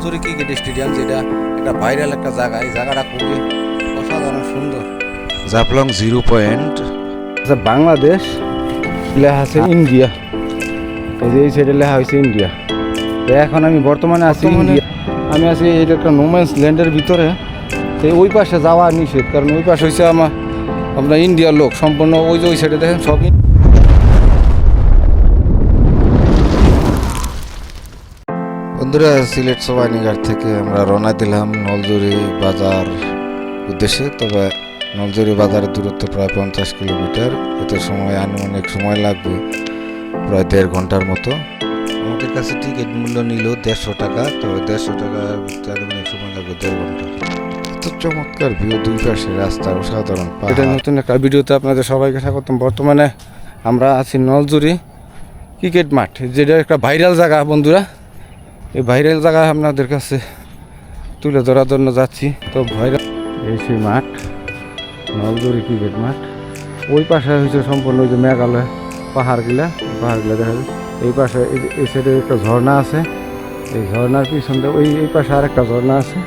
Naljuri cricket stadium, যেটা একটা viral একটা জায়গা। এই জায়গাটা খুবই অসাধারণ সুন্দর। জাফলং 0 পয়েন্ট। আচ্ছা, বাংলাদেশ লেখা আছে ইন্ডিয়া, এই যে এই সাইডে লেখা হয়েছে ইন্ডিয়া। তো এখন আমি বর্তমানে আছি ইন্ডিয়া। আমি আছি এটা একটা নোম্যান্স ল্যান্ডের ভিতরে। তো ওই পাশে যাওয়া নিষেধ, কারণ ওই পাশে হচ্ছে আপনার ইন্ডিয়ার লোক সম্পূর্ণ। ওই যে ওই সাইডে দেখেন সব। বন্ধুরা, সিলেট সোবানীঘাট থেকে আমরা রওনা দিলাম নলজুরি বাজার উদ্দেশ্যে। তবে নলজুরি বাজারের দূরত্ব প্রায় 50 কিলোমিটার। এতে আনুমানিক সময় লাগবে প্রায় 1.5 ঘন্টার মতো। আমাদের কাছে টিকিট মূল্য নিল 150 টাকা। তো 150 টাকার আনুমানিক সময় লাগবে 1.5 ঘন্টা। এত চমৎকার ভিউ, দুই পাশে রাস্তার অসাধারণ এটা পাহাড়। নতুন একটা ভিডিওতে আপনাদের সবাইকে স্বাগতম। বর্তমানে আমরা আছি নলজুরি ক্রিকেট মাঠ, যেটা একটা ভাইরাল জায়গা বন্ধুরা। এই ভাইরাল জায়গা আপনাদের কাছে তুলে ধরার জন্য যাচ্ছি। তো ভাইরাল এই সেই মাঠ, নলজুরি ক্রিকেট মাঠ। ওই পাশে হয়েছে সম্পূর্ণ ওই যে মেঘালয় পাহাড়গুলা দেখা যায়। এই পাশে এই সাইডে একটা ঝর্ণা আছে। এই ঝর্ণার পিছন দিয়ে এই পাশে আর একটা ঝর্ণা আছে।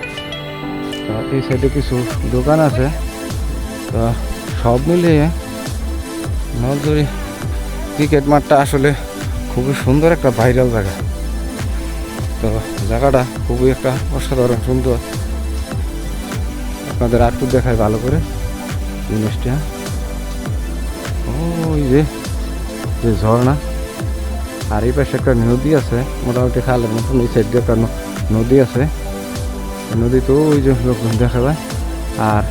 তো এই সাইডে কিছু দোকান আছে। তো সব মিলিয়ে নলজুরি ক্রিকেট মাঠটা আসলে খুবই সুন্দর একটা ভাইরাল জায়গা। তো জায়গাটা খুবই একটা অসাধারণ সুন্দর। আপনাদের আরেকটু দেখায় ভালো করে জিনিসটা। ওই যে ঝর্ণা, আর এই পাশে একটা নদী আছে, মোটামুটি খালের মতন। এই সাইড দিয়ে একটা নদী আছে। নদী তো ওই যে লোকজন দেখা যায়। আর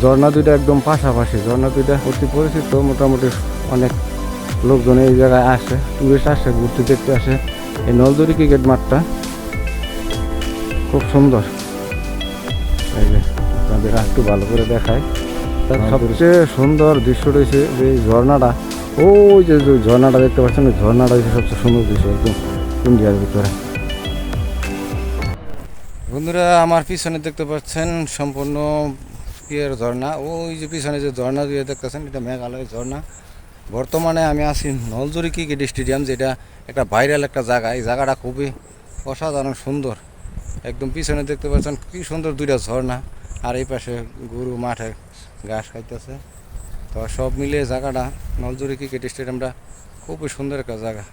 ঝর্ণা দুইটা একদম পাশাপাশি। ঝর্ণা দুইটা অতি পরিচিত, মোটামুটি অনেক লোকজন এই জায়গায় আসে, টুরিস্ট আসে, ঘুরতে দেখতে আসে। এই নলজুরি ক্রিকেট মাঠটা খুব সুন্দর। এই যে আপনাদের একটু ভালো করে দেখায়। তার সবচেয়ে সুন্দর দৃশ্য রয়েছে যে ঝর্ণাটা। ওই যে ঝর্ণাটা দেখতে পাচ্ছেন, ওই ঝর্ণাটা হচ্ছে সবচেয়ে সুন্দর দৃশ্য একদম ইন্ডিয়ার ভিতরে। বন্ধুরা, আমার পিছনে দেখতে পাচ্ছেন সম্পূর্ণ ইয়ের ঝর্ণা। ওই যে পিছনে যে ঝর্ণা দিয়ে দেখতেছেন, এটা মেঘালয়ের ঝর্ণা। বর্তমানে আমি আছি নলজুরি ক্রিকেট স্টেডিয়াম, যেটা একটা ভাইরাল একটা জায়গা। এই জায়গাটা খুবই অসাধারণ সুন্দর। একদম পিছনে দেখতে পাচ্ছেন কি সুন্দর দুইটা ঝর্ণা। আর এই পাশে গরু মাঠে ঘাস খাইতেছে। তো সব মিলিয়ে জায়গাটা, নলজুরি ক্রিকেট স্টেডিয়ামটা খুবই সুন্দর একটা জায়গা।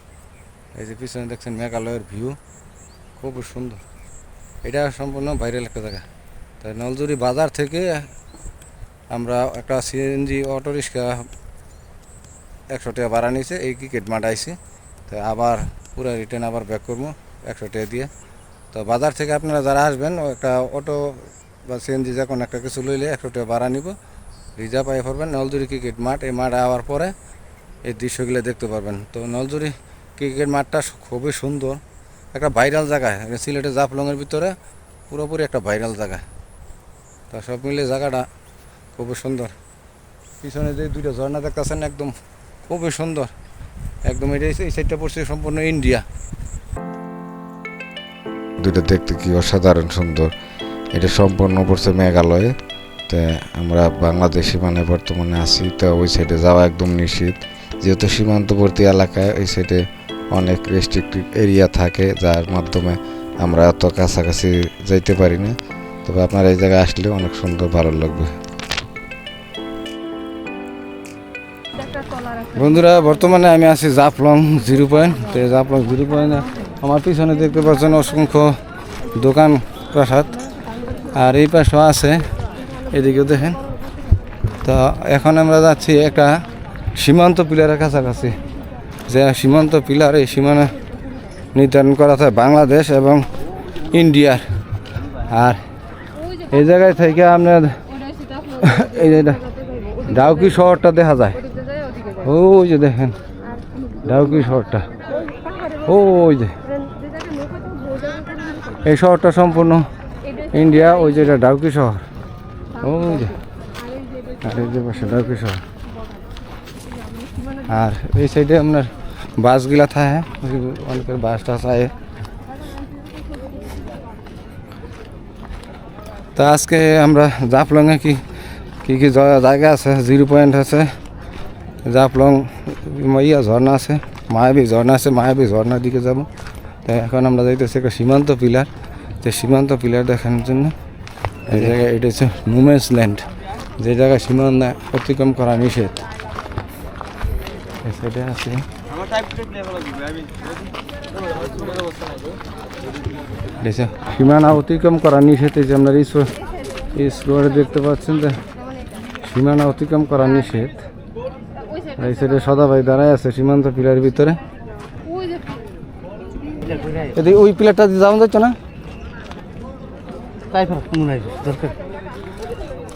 এই যে পিছনে দেখছেন মেঘালয়ের ভিউ, খুবই সুন্দর। এটা সম্পূর্ণ ভাইরাল একটা জায়গা। তাই নলজুরি বাজার থেকে আমরা একটা সিএনজি অটো রিক্সা 100 টাকা ভাড়া নিয়েছে, এই ক্রিকেট মাঠ আইছি। তো আবার পুরো রিটার্ন আবার ব্যাক করবো 100 টাকা দিয়ে। তো বাজার থেকে আপনারা যারা আসবেন, একটা অটো বা সিএনজি যে কোনো একটা কিছু লইলে 100 টাকা ভাড়া নিব। রিজার্ভ আই পারবেন নলজুরি ক্রিকেট মাঠ। এই মাঠে আওয়ার পরে এই দৃশ্যগুলো দেখতে পারবেন। তো নলজুরি ক্রিকেট মাঠটা খুবই সুন্দর, একটা ভাইরাল জায়গা। সিলেটের জাফলংয়ের ভিতরে পুরোপুরি একটা ভাইরাল জায়গা। তো সব মিলে জায়গাটা খুবই সুন্দর। পিছনে যে দুইটা ঝর্ণা দেখতেছেন একদম খুবই সুন্দর। একদম এটা এই সাইডটা পড়ছে সম্পূর্ণ ইন্ডিয়া। দুটো দেখতে কি অসাধারণ সুন্দর। এটা সম্পূর্ণ পড়ছে মেঘালয়ে। তো আমরা বাংলাদেশি বর্তমানে আছি। তো ওই সাইডে যাওয়া একদম নিষিদ্ধ, যেহেতু সীমান্তবর্তী এলাকায় ওই সাইডে অনেক রেস্ট্রিক্টেড এরিয়া থাকে, যার মাধ্যমে আমরা এত কাছাকাছি যাইতে পারি না। তবে আপনার এই জায়গায় আসলে অনেক সুন্দর, ভালো লাগবে। বন্ধুরা, বর্তমানে আমি আছি জাফলং 0 পয়েন্ট। তো জাফলং 0 পয়েন্টে আমার পিছনে দেখতে পাচ্ছেন অসংখ্য দোকান প্রাসাদ। আর এই পাশেও আছে, এদিকেও দেখেন। তো এখন আমরা যাচ্ছি একটা সীমান্ত পিলারের কাছাকাছি। যে সীমান্ত পিলার, এই সীমানা নির্ধারণ করা হয় বাংলাদেশ এবং ইন্ডিয়ার। আর এই জায়গায় থেকে আপনার এই যে ডাউকি শহরটা দেখা যায়। ওই যে দেখেন ডাউকি শহরটা, ওই যে এই শহরটা সম্পূর্ণ ইন্ডিয়া। ওই যে এটা ডাউকি শহর, ওই যে, আর এই যে পাশে ডাউকি শহর। আর এই সাইডে আপনার বাসগুলা থাকে, অনেকের বাস টাস আয়। তা আজকে আমরা জাফলংয়ে কি কি জায়গা আছে, 0 পয়েন্ট আছে, জাফলং ঝর্ণা আছে, মায়াবী ঝর্ণা আছে। মায়াবী ঝর্ণার দিকে যাব। তাই এখন আমরা যাইতেছি একটা সীমান্ত পিলার। যে সীমান্ত পিলার দেখানোর জন্য এই জায়গায় এটা হচ্ছে নুমেন্স ল্যান্ড, যে জায়গায় সীমানা অতিক্রম করা নিষেধ। এই সাইডে আছে সীমানা অতিক্রম করা নিষেধ। এই যে আমরা এই স্লোয়ারে দেখতে পাচ্ছেন যে সীমানা অতিক্রম করা নিষেধ। এই সাইডে সদাভাই দাঁড়ায় আছে সীমান্ত পিলারের ভিতরে। এদিকে ওই পিলারটা দিয়ে যাওয়া যাচ্ছে না।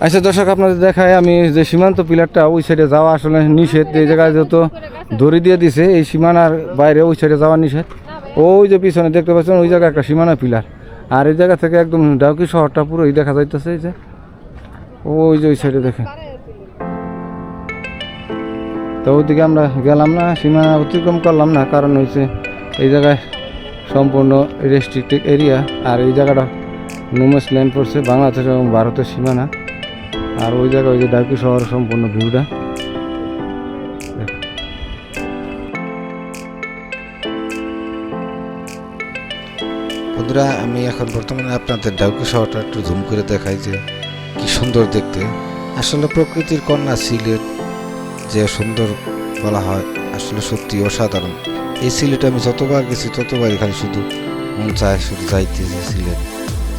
আচ্ছা দর্শক, আপনাদের দেখায় আমি যে সীমান্ত পিলারটা ওই সাইডে যাওয়া আসলে নিষেধ। এই জায়গায় যেহেতু দড়ি দিয়ে দিছে, এই সীমানার বাইরে ওই সাইডে যাওয়া নিষেধ। ওই যে পিছনে দেখতে পাচ্ছেন ওই জায়গায় একটা সীমানা পিলার, আর এই জায়গা থেকে একদম ডাউকি শহরটা পুরোই দেখা যাইতেছে। এই যে ওই যে ওই সাইডে দেখেন, তো ওইদিকে আমরা গেলাম না, সীমানা অতিক্রম করলাম না, কারণ হচ্ছে এই জায়গায় সম্পূর্ণ রেস্ট্রিক্টেড এরিয়া। আর এই জায়গাটা নুমেন্স ল্যান্ড পড়ছে, বাংলাদেশ এবং ভারতের সীমানা। আর ওই জায়গায় ওই যে ডাউকি শহর সম্পূর্ণ ভিউটা। বন্ধুরা, আমি এখন বর্তমানে আপনাদের ডাউকি শহরটা একটু জুম করে দেখাই যে কি সুন্দর দেখতে। আসলে প্রকৃতির কন্যা সিলেট যে সুন্দর বলা হয়, আসলে সত্যি অসাধারণ। এই সিলেট আমি যতবার গেছি ততবার এখানে শুধু মন চায় শুধু যাইতে, যে সিলেট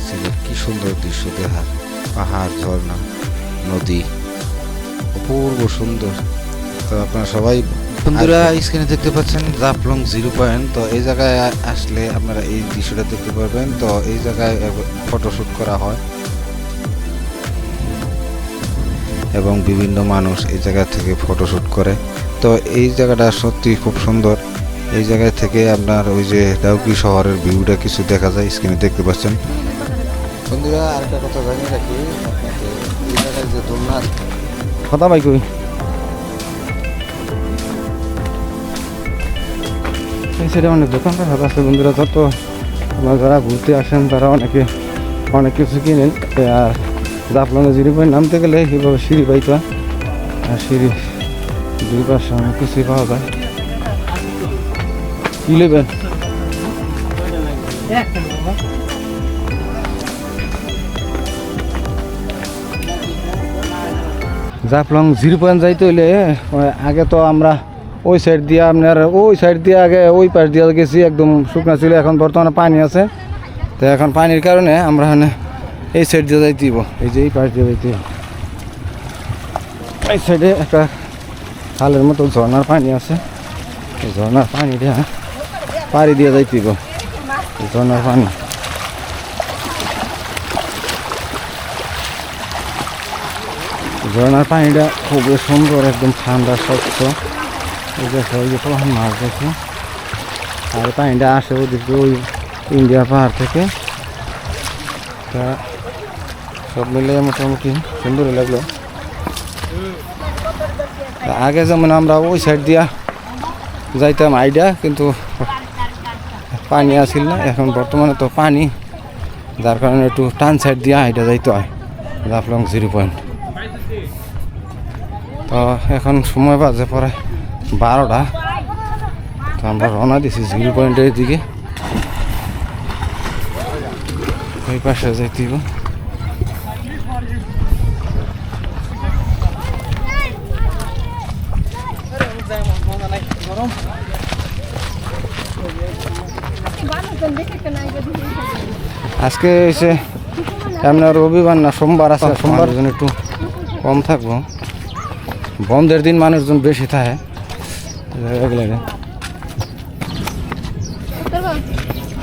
সিলেট কি সুন্দর দৃশ্য দেখার, পাহাড়, ঝর্ণা, নদী, অপূর্ব সুন্দর। তো আপনারা সবাই বন্ধুরা স্ক্রিনে দেখতে পাচ্ছেন জাফলং 0 পয়েন্ট। তো এই জায়গায় আসলে আপনারা এই দৃশ্যটা দেখতে পারবেন। তো এই জায়গায় ফটোশ্যুট করা হয় এবং বিভিন্ন মানুষ এই জায়গা থেকে ফটোশ্যুট করে। তো এই জায়গাটা সত্যি খুব সুন্দর। এই জায়গা থেকে আপনার ওই যে ডাউকি শহরের ভিউটা কিছু দেখা যায়, স্ক্রিনে দেখতে পাচ্ছেন। বন্ধুরা, আরেকটা কথা জানিয়ে রাখি আপনাকে, এই জায়গায় যে দোলনা কথা ভাই কই এই সাইডে অনেক দোকানপাট আছে বন্ধুরা। যত আপনারা যারা ঘুরতে আসেন তারা অনেক কিছু কিনেন। আর জাফলংয়ে 0 পয়েন্ট নামতে গেলে এইভাবে সিঁড়ি পাইতে হয়, আর সিঁড়ি দুই পাশে অনেক কিছুই পাওয়া যায়। কি নেবেন? জাফলং 0 পয়েন্ট যাইতে হইলে আগে তো আমরা ওই সাইড দিয়ে আগে ওই পাশ দিয়ে গেছি, একদম শুকনো ছিল। এখন বর্তমানে পানি আছে, তো এখন পানির কারণে আমরা এই সাইড দিয়ে যাইতেইব। এই যে এই পাশ দিয়ে যাইতে, এই সাইডে একটা খালের মতো ঝর্ণার পানি আছে, এই ঝর্ণার পানিটা পাড়ি দিয়ে যাইতেইব। ঝর্ণার পানি পানিটা খুবই সুন্দর, একদম ঠান্ডা স্বচ্ছ। এই দেখো ওই যে তখন মাছ দেখো, আর পানিটা আসে ওদিকে ওই ইন্ডিয়া পাহাড় থেকে। তা সব মিলে মোটামুটি সুন্দরই লাগলো। আগে যেমন আমরা ওই সাইড দিয়া যাইতাম আইডিয়া, কিন্তু পানি আসিল না। এখন বর্তমানে তো পানি, যার কারণে একটু টান সাইড দিয়ে আইডিয়া যাইতে হয় জাফলং 0 পয়েন্ট। তো এখন সময় বাজে পরে 12টা। তো আমরা রওনা দিছি 0 পয়েন্টের দিকে। ওই পাশে যাইতেইব। আজকে এসে আপনার রবিবার না সোমবার আছে, সোমবার জন্য একটু কম থাকবো। বন্ধের দিন মানুষজন বেশি থাকে।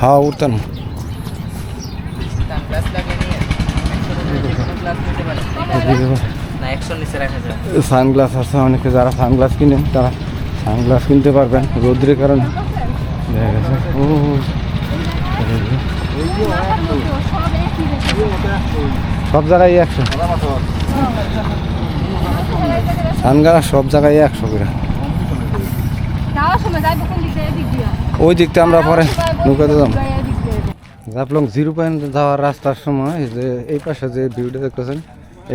হ্যাঁ উঠতেন। সানগ্লাস আছে অনেকে, যারা সানগ্লাস কিনেন তারা সানগ্লাস কিনতে পারবেন রোদ্রের কারণে। দেখা গেছে সব জায়গায় 100 সানগ্লাস, সব জায়গায় 100 করে। ওই দিকটা আমরা পরে নৌকাতে যাব। জাফলং 0 পয়েন্ট যাওয়ার রাস্তার সময় যে এই পাশে যে ভিউটা দেখতেছেন,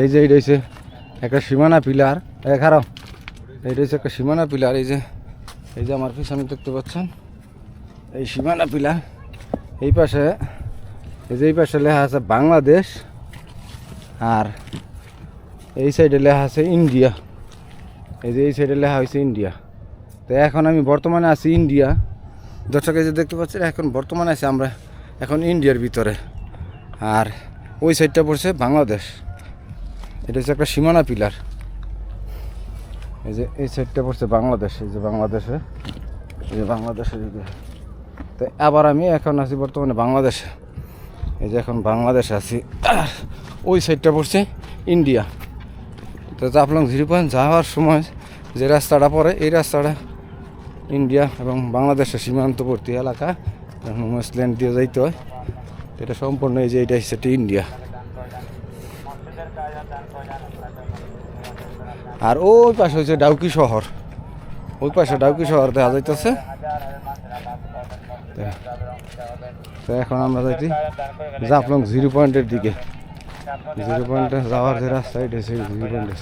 এই যে এইটা হচ্ছে একটা সীমানা পিলার। খারাপ, এইটা হচ্ছে একটা সীমানা পিলার। এই যে আমার পিছনে দেখতে পাচ্ছেন এই সীমানা পিলার। এই পাশে এই যে এই পাশে লেখা আছে বাংলাদেশ, আর এই সাইডে লেখা আছে ইন্ডিয়া। এই যে এই সাইডে লেখা হয়েছে ইন্ডিয়া। তো এখন আমি বর্তমানে আছি ইন্ডিয়া। দর্শক এই যে দেখতে পাচ্ছেন, এখন বর্তমানে আছি আমরা এখন ইন্ডিয়ার ভিতরে, আর ওই সাইডটা পড়ছে বাংলাদেশ। এটা হচ্ছে একটা সীমানা পিলার। এই যে এই সাইডটা পড়ছে বাংলাদেশ, এই যে বাংলাদেশে, এই যে বাংলাদেশের দিকে। তো আবার আমি এখন আছি বর্তমানে বাংলাদেশে। এই যে এখন বাংলাদেশে আছি, আর ওই সাইডটা পড়ছে ইন্ডিয়া। তো জাফলং 0 পয়েন্ট যাওয়ার সময় যে রাস্তাটা পড়ে, এই রাস্তাটা ইন্ডিয়া এবং বাংলাদেশের সীমান্তবর্তী এলাকা, ল্যান্ড দিয়ে যাইতে হয়। এটা সম্পূর্ণ এই যে এটা হচ্ছে ইন্ডিয়া। আর ওই পাশে হচ্ছে ডাউকি শহর, ওই পাশে ডাউকি শহর দেখা যাইতেছে। তো এখন আমরা যাইছি জাফলং 0 পয়েন্টের দিকে। 0 পয়েন্টে যাওয়ার যে রাস্তা, এটা হচ্ছে 0 পয়েন্টে।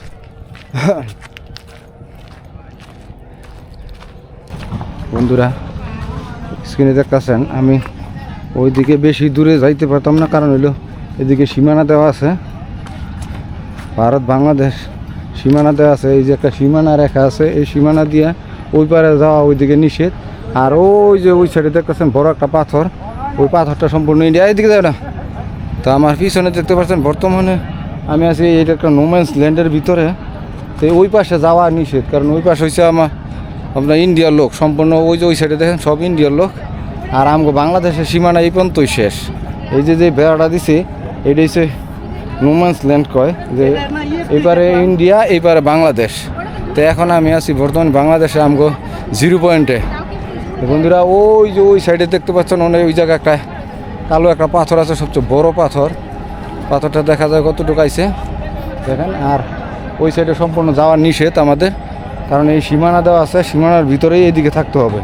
বন্ধুরা স্ক্রিনে দেখতেছেন, আমি ওইদিকে বেশি দূরে যাইতে পারতাম না, কারণ হইলো এদিকে সীমানা দেওয়া আছে, ভারত বাংলাদেশ সীমানা দেওয়া আছে। এই যে একটা সীমানা রেখা আছে, এই সীমানা দিয়ে ওই পারে যাওয়া ওইদিকে নিষেধ। আর ওই যে ওই সাইডে দেখতেছেন বড় একটা পাথর, ওই পাথরটা সম্পূর্ণ ইন্ডিয়া। এইদিকে যাবে না। তো আমার পিছনে দেখতে পাচ্ছেন বর্তমানে আমি আছি এইটা একটা নোম্যান্স ল্যান্ডের ভিতরে। তো ওই পাশে যাওয়া নিষেধ, কারণ ওই পাশে হচ্ছে আপনার ইন্ডিয়ার লোক সম্পূর্ণ। ওই যে ওই সাইডে দেখেন সব ইন্ডিয়ার লোক, আর আমগো বাংলাদেশের সীমানা এই পর্যন্তই শেষ। এই যে যে বেড়াটা দিছে, এটা হচ্ছে নোম্যান্স ল্যান্ড কয়, যে এইপারে ইন্ডিয়া এইপারে বাংলাদেশ। তো এখন আমি আছি বর্তমানে বাংলাদেশে আমগো 0 পয়েন্টে। বন্ধুরা ওই যে ওই সাইডে দেখতে পাচ্ছেন অনেক, ওই জায়গায় একটা কালো একটা পাথর আছে, সবচেয়ে বড় পাথর। পাথরটা দেখা যায় কতটুকু আইছে দেখেন। আর ওই সাইডে সম্পূর্ণ যাওয়ার নিষেধ আমাদের, কারণ এই সীমানা দেওয়া আছে, সীমানার ভিতরেই এইদিকে থাকতে হবে,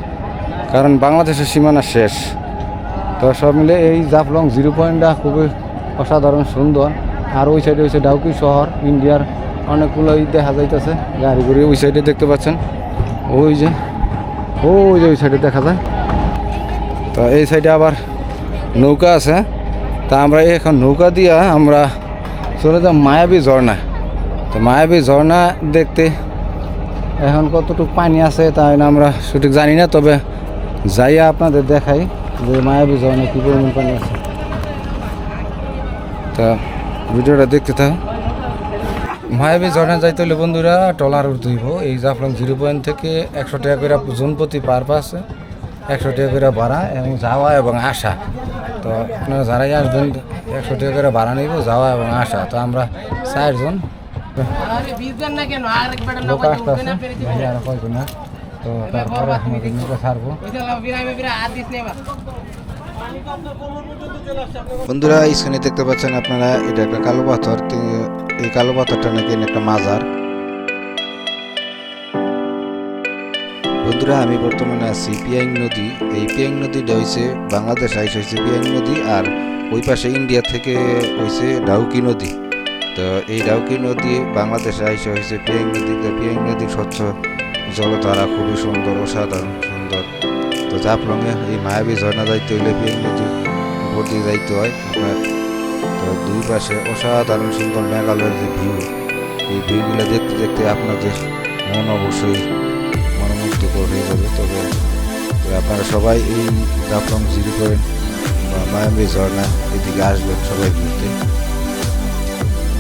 কারণ বাংলাদেশের সীমানা শেষ। তো সব মিলে এই জাফলং 0 পয়েন্টটা খুবই অসাধারণ সুন্দর। আর ওই সাইডে হচ্ছে ডাউকি শহর, ইন্ডিয়ার অনেকগুলোই দেখা যাইতেছে গাড়ি ঘুরি। ওই সাইডে দেখতে পাচ্ছেন, ওই যে ওই সাইডে দেখা যায়। তো এই সাইডে আবার নৌকা আছে। তা আমরা এখন নৌকা দিয়া আমরা চলে যাব মায়াবী ঝর্ণা। তো মায়াবী ঝর্ণা দেখতে এখন কতটুকু পানি আছে তাই আমরা সঠিক জানি না, তবে যাইয়া আপনাদের দেখাই যে মায়াবী ঝর্ণা কী পরিমাণ পানি আছে। তা ভিডিওটা দেখতে থাক। মায়াবী ঝর্ণা যাইতে হলে বন্ধুরা ট্রলার উঠতে হইব। এই জাফলং 0 পয়েন্ট থেকে 100 টাকা করে জনপ্রতি পার পাসে 100 টাকা করে ভাড়া, এবং যাওয়া এবং আসা। তো আপনারা যারাই আসবেন 100 টাকা করে ভাড়া নিব, যাওয়া এবং আসা। তো আমরা 4 জন লোক আসতে আছে, আর কয়জন না। তো তারপরে আমাদের নৌকা ছাড়বো। বন্ধুরা স্ক্রিনে দেখতে পাচ্ছেন আপনারা, এটা একটা কালো পাথর। এই কালো পাথরটা নাকি একটা মাজার। বন্ধুরা আমি বর্তমানে আছি পিয়াং নদী। এই পিয়াং নদীটা হয়েছে বাংলাদেশ আইস হয়েছে পিয়াং নদী, আর ওই পাশে ইন্ডিয়া থেকে হয়েছে ডাউকি নদী। তো এই ডাউকি নদী বাংলাদেশে আইসে হয়েছে পিয়াং নদী। তো পিয়াং নদীর স্বচ্ছ জলধারা খুবই সুন্দর, অসাধারণ সুন্দর। তো জাফলংয়ে এই মায়াবী ঝর্ণা যাইতে হইলে পিয়াং নদীর উপর দিয়ে যাইতে হয় আপনার। তো দুই পাশে অসাধারণ সুন্দর মেঘালয়ের যে ভিউ, এই ভিউগুলো দেখতে দেখতে আপনাদের মন অবশ্যই মনোমুগ্ধকর হয়ে যাবে। তবে আপনারা সবাই এই জাফলং 0 পয়েন্ট বা মায়াবী ঝর্ণা এদিকে আসবেন সবাই ঘুরতে।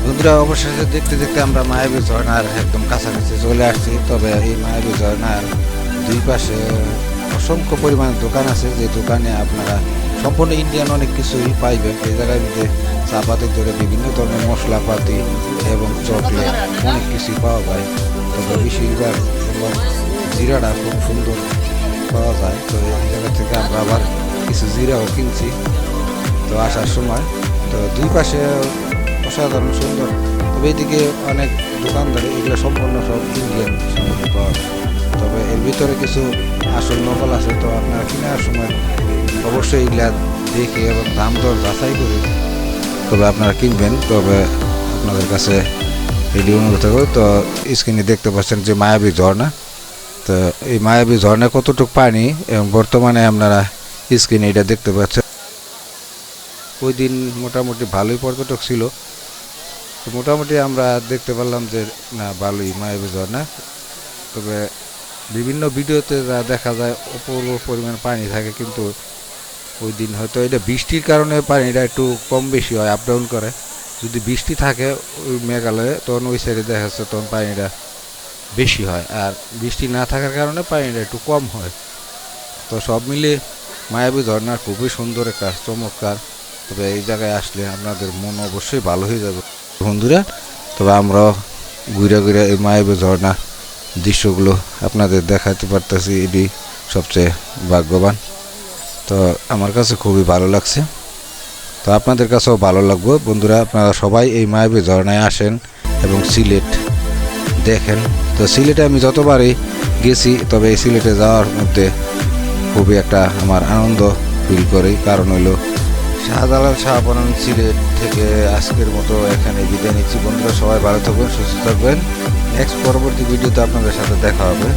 বন্ধুরা অবশেষে দেখতে দেখতে আমরা মায়াবী ঝর্ণার একদম কাছাকাছি চলে আসছি। তবে এই মায়াবী ঝর্ণার দুই পাশে অসংখ্য পরিমাণে দোকান আছে, যে দোকানে আপনারা সম্পূর্ণ ইন্ডিয়ান অনেক কিছুই পাইবেন। এই জায়গার মধ্যে চাপাতি ধরে বিভিন্ন ধরনের মশলাপাতি এবং চকলেট অনেক কিছুই পাওয়া যায়। তবে বেশিরভাগ জিরাটা খুব সুন্দর পাওয়া যায়। তো এই জায়গা থেকে আমরা আবার কিছু জিরাও কিনছি তো আসার সময়। তো দুই পাশে অসাধারণ সুন্দর। তবে এইদিকে অনেক দোকানদার, এগুলো সম্পূর্ণ সব ইন্ডিয়ান সামগ্রী পাওয়া যায়। তবে এর ভিতরে কিছু আসল নকল আছে। তো আপনারা কেনার সময় অবশ্যই এগুলা দেখে এবং দাম দর যাচাই করে তবে আপনারা কিনবেন। তবে আপনাদের কাছে এটি অনুরোধ করব। তো স্ক্রিনে দেখতে পাচ্ছেন যে মায়াবী ঝর্ণা। তো এই মায়াবী ঝর্ণা কতটুকু পানি এবং বর্তমানে আপনারা স্ক্রিনে এটা দেখতে পাচ্ছেন। ওই দিন মোটামুটি ভালোই পর্যটক ছিল। তো মোটামুটি আমরা দেখতে পারলাম যে না ভালোই মায়াবী ঝর্ণা। তবে বিভিন্ন ভিডিওতে যা দেখা যায় অপূর্ব পরিমাণ পানি থাকে, কিন্তু ওই দিন হয়তো এটা বৃষ্টির কারণে পানিটা একটু কম বেশি হয়, আপ ডাউন করে। যদি বৃষ্টি থাকে ওই মেঘালয়ে তখন ওই সাইডে দেখা যাচ্ছে তখন পানিটা বেশি হয়, আর বৃষ্টি না থাকার কারণে পানিটা একটু কম হয়। তো সব মিলিয়ে মায়াবী ঝর্ণা খুবই সুন্দর একটা চমৎকার। তবে এই জায়গায় আসলে আপনাদের মন অবশ্যই ভালো হয়ে যাবে বন্ধুরা। তবে আমরাও ঘুরে ঘুরে এই মায়াবী ঝর্ণা দৃশ্যগুলো আপনাদের দেখাতে পারতেছি, এটি সবচেয়ে ভাগ্যবান। তো আমার কাছে খুবই ভালো লাগছে, তো আপনাদের কাছেও ভালো লাগবে বন্ধুরা। আপনারা সবাই এই মায়াবী ঝর্ণায় আসেন এবং সিলেট দেখেন। তো সিলেটে আমি যতবারই গেছি, তবে এই সিলেটে যাওয়ার মধ্যে খুবই একটা আমার আনন্দ ফিল করি। কারণ হলো শাহজালাল শাহপরান সিলেট থেকে আজকের মতো এখানে বিদায় নিচ্ছি বন্ধুরা। সবাই ভালো থাকবেন, সুস্থ থাকবেন। নেক্সট পরবর্তী ভিডিওতে আপনাদের সাথে দেখা হবে।